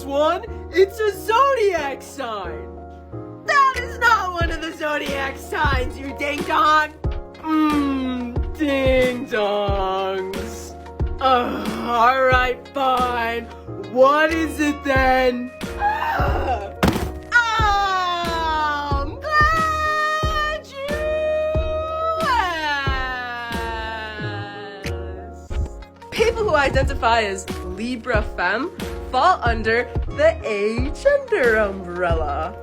one? It's a zodiac sign. That is not one of the zodiac signs, you ding-dong. Ding-dongs. Alright, fine. What is it then? I'm glad you asked. People who identify as Libra Femme fall under the agender umbrella,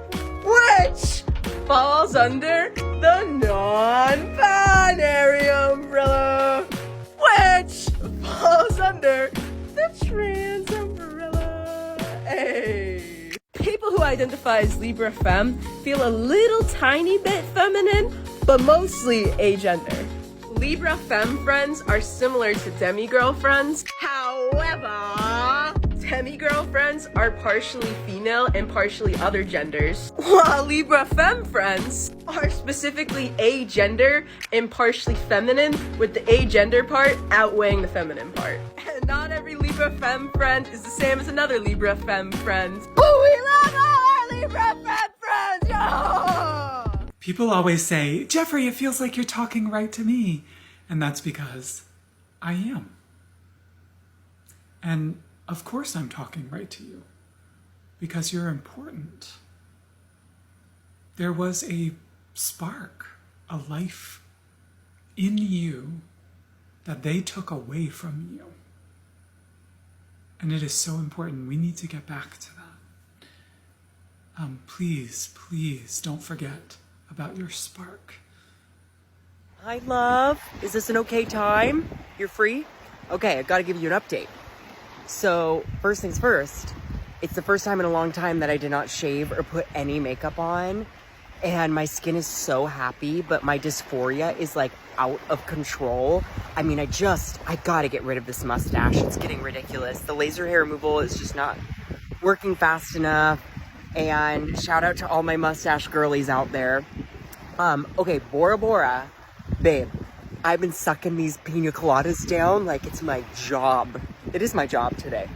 which falls under the non-binary umbrella, which falls under the trans umbrella. Hey. People who identify as Libra Femme feel a little tiny bit feminine, but mostly agender. Libra Femme friends are similar to demi-girlfriends. However, demi-girlfriends are partially female and partially other genders, while Libra Femme friends are specifically agender and partially feminine, with the agender part outweighing the feminine part. And not every Libra Femme friend is the same as another Libra Femme friend. But we love all our Libra Femme friends, yo! People always say, Jeffrey, it feels like you're talking right to me. And that's because I am. And of course I'm talking right to you, because you're important. There was a spark, a life in you that they took away from you. And it is so important. We need to get back to that. Please, please don't forget about your spark. Hi, love. Is this an okay time? You're free? Okay, I've got to give you an update. So, first things first, it's the first time in a long time that I did not shave or put any makeup on. And my skin is so happy, but my dysphoria is like out of control. I mean, I gotta get rid of this mustache. It's getting ridiculous. The laser hair removal is just not working fast enough. And shout out to all my mustache girlies out there. Okay, Bora Bora, babe, I've been sucking these pina coladas down like it's my job. It is my job today.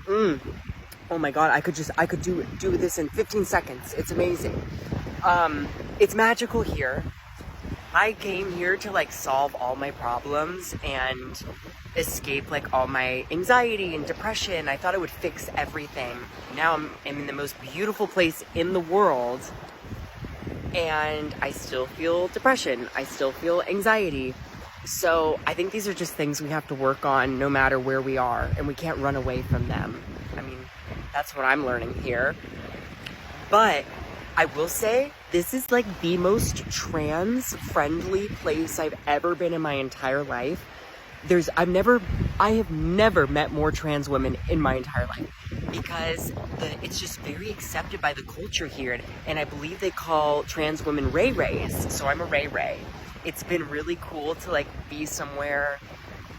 Oh my God, I could do this in 15 seconds. It's amazing. It's magical here. I came here to like solve all my problems and escape like all my anxiety and depression. I thought it would fix everything. Now I'm in the most beautiful place in the world, and I still feel depression. I still feel anxiety. So I think these are just things we have to work on no matter where we are, and we can't run away from them. I mean, that's what I'm learning here. But I will say, this is like the most trans-friendly place I've ever been in my entire life. I have never met more trans women in my entire life, because it's just very accepted by the culture here. And I believe they call trans women Ray Rays. So I'm a Ray Ray. It's been really cool to like be somewhere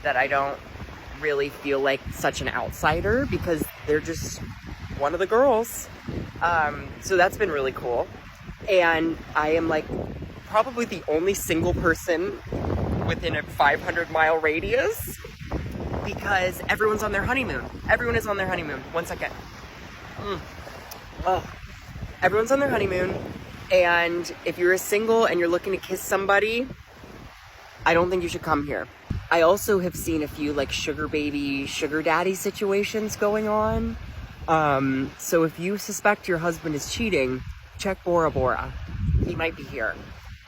that I don't really feel like such an outsider, because they're just one of the girls. So that's been really cool. And I am like probably the only single person within a 500-mile radius, because everyone's on their honeymoon. Everyone is on their honeymoon. 1 second. Oh. Everyone's on their honeymoon. And if you're a single and you're looking to kiss somebody, I don't think you should come here. I also have seen a few like sugar baby, sugar daddy situations going on. So if you suspect your husband is cheating, check Bora Bora. He might be here.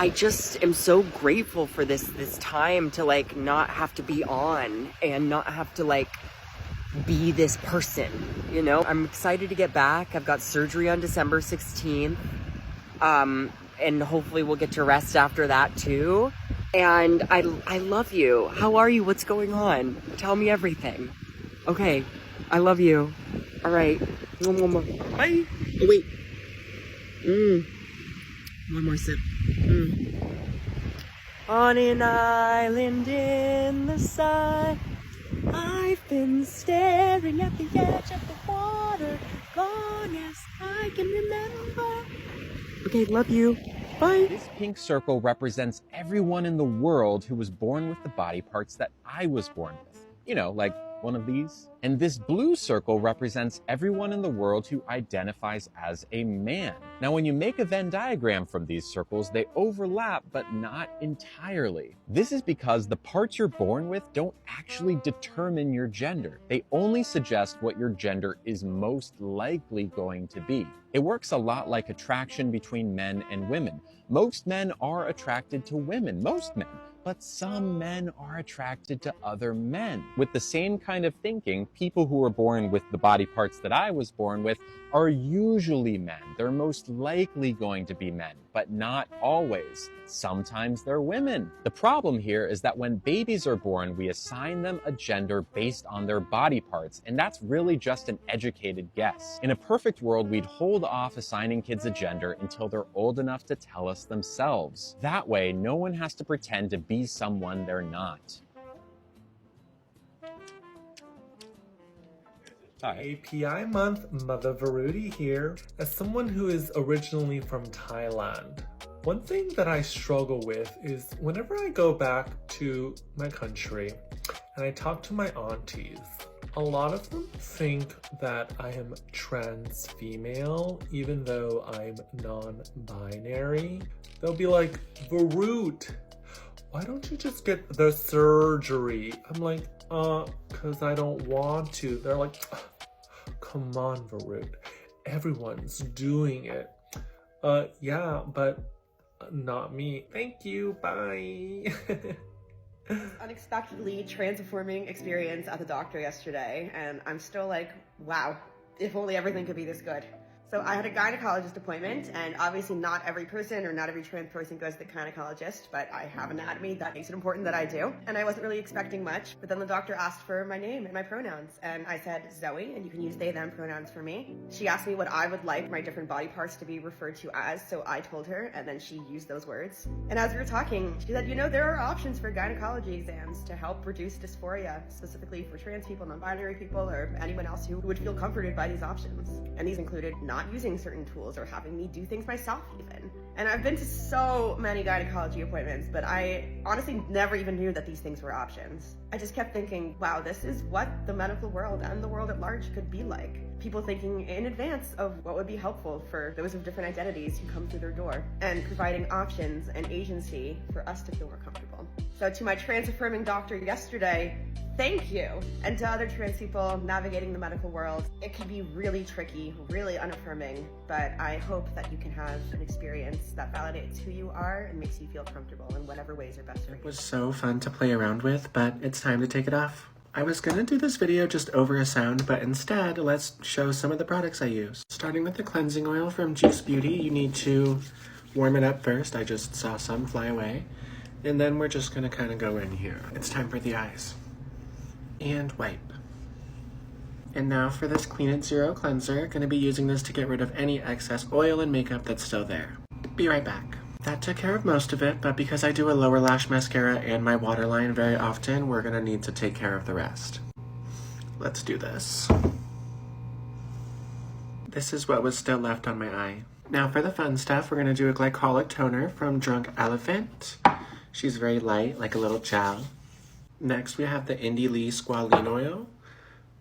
I just am so grateful for this time to like not have to be on and not have to like be this person, you know? I'm excited to get back. I've got surgery on December 16th. And hopefully we'll get to rest after that too. And I love you. How are you? What's going on? Tell me everything. Okay. I love you. All right. Bye. Oh, wait. One more sip. On an island in the sun, I've been staring at the edge of the water long as I can remember. Okay, love you. Bye. This pink circle represents everyone in the world who was born with the body parts that I was born with. You know, like one of these? And this blue circle represents everyone in the world who identifies as a man. Now, when you make a Venn diagram from these circles, they overlap, but not entirely. This is because the parts you're born with don't actually determine your gender. They only suggest what your gender is most likely going to be. It works a lot like attraction between men and women. Most men are attracted to women, most men. But some men are attracted to other men. With the same kind of thinking, people who are born with the body parts that I was born with are usually men. They're most likely going to be men, but not always. Sometimes they're women. The problem here is that when babies are born, we assign them a gender based on their body parts, and that's really just an educated guess. In a perfect world, we'd hold off assigning kids a gender until they're old enough to tell us themselves. That way, no one has to pretend to be someone they're not. Hi. API month, Mother Varuti here. As someone who is originally from Thailand, one thing that I struggle with is whenever I go back to my country and I talk to my aunties, a lot of them think that I am trans female, even though I'm non-binary. They'll be like, Varut, why don't you just get the surgery? I'm like, cause I don't want to. They're like, come on, Varut. Everyone's doing it. Yeah, but not me. Thank you, bye. Unexpectedly transforming experience at the doctor yesterday, and I'm still like, wow, if only everything could be this good. So I had a gynecologist appointment, and obviously not every person or not every trans person goes to the gynecologist, but I have anatomy that makes it important that I do. And I wasn't really expecting much, but then the doctor asked for my name and my pronouns, and I said Zoe, and you can use they, them pronouns for me. She asked me what I would like my different body parts to be referred to as, so I told her, and then she used those words. And as we were talking, she said, you know, there are options for gynecology exams to help reduce dysphoria, specifically for trans people, non-binary people, or anyone else who would feel comforted by these options. And these included not using certain tools or having me do things myself even. And I've been to so many gynecology appointments, but I honestly never even knew that these things were options. I just kept thinking, wow, this is what the medical world and the world at large could be like. People thinking in advance of what would be helpful for those of different identities who come through their door, and providing options and agency for us to feel more comfortable. So to my trans affirming doctor yesterday, thank you. And to other trans people navigating the medical world, it can be really tricky, really unaffirming, but I hope that you can have an experience that validates who you are and makes you feel comfortable in whatever ways are best for you. It was so fun to play around with, but it's time to take it off. I was gonna do this video just over a sound, but instead, let's show some of the products I use. Starting with the cleansing oil from Juice Beauty, you need to warm it up first. I just saw some fly away. And then we're just gonna kind of go in here. It's time for the eyes. And wipe. And now for this Clean It Zero cleanser, gonna be using this to get rid of any excess oil and makeup that's still there. Be right back. That took care of most of it, but because I do a lower lash mascara and my waterline very often, we're gonna need to take care of the rest. Let's do this. This is what was still left on my eye. Now for the fun stuff, we're gonna do a glycolic toner from Drunk Elephant. She's very light, like a little gel. Next we have the Indie Lee Squalene Oil.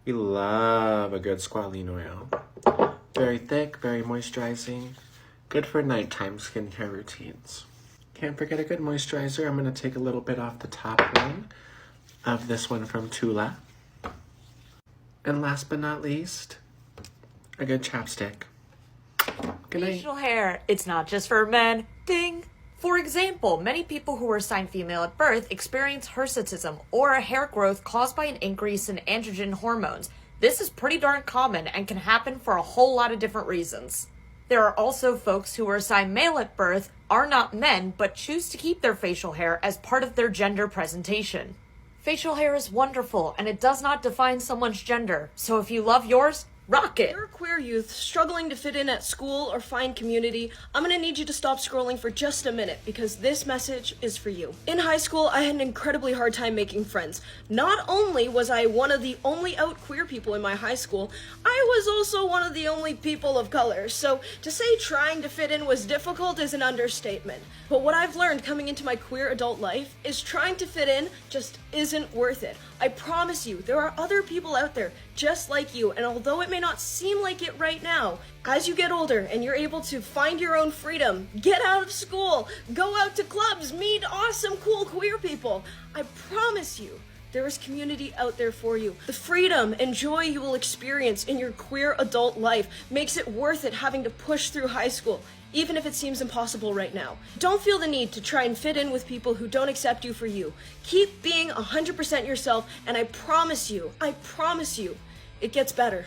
We love a good squalene oil. Very thick, very moisturizing. Good for nighttime skincare routines. Can't forget a good moisturizer. I'm gonna take a little bit off the top one of this one from Tula. And last but not least, a good chapstick. Good night. Facial hair, it's not just for men. Ding! For example, many people who are assigned female at birth experience hirsutism, or a hair growth caused by an increase in androgen hormones. This is pretty darn common and can happen for a whole lot of different reasons. There are also folks who are assigned male at birth, are not men, but choose to keep their facial hair as part of their gender presentation. Facial hair is wonderful, and it does not define someone's gender, so if you love yours, Rock it! You're a queer youth struggling to fit in at school or find community. I'm gonna need you to stop scrolling for just a minute because this message is for you. In high school, I had an incredibly hard time making friends. Not only was I one of the only out queer people in my high school, I was also one of the only people of color. So to say trying to fit in was difficult is an understatement. But what I've learned coming into my queer adult life is trying to fit in just isn't worth it. I promise you, there are other people out there just like you, and although it may not seem like it right now, as you get older and you're able to find your own freedom, get out of school, go out to clubs, meet awesome, cool queer people, I promise you, there is community out there for you. The freedom and joy you will experience in your queer adult life makes it worth it having to push through high school, even if it seems impossible right now. Don't feel the need to try and fit in with people who don't accept you for you. Keep being 100% yourself, and I promise you, it gets better.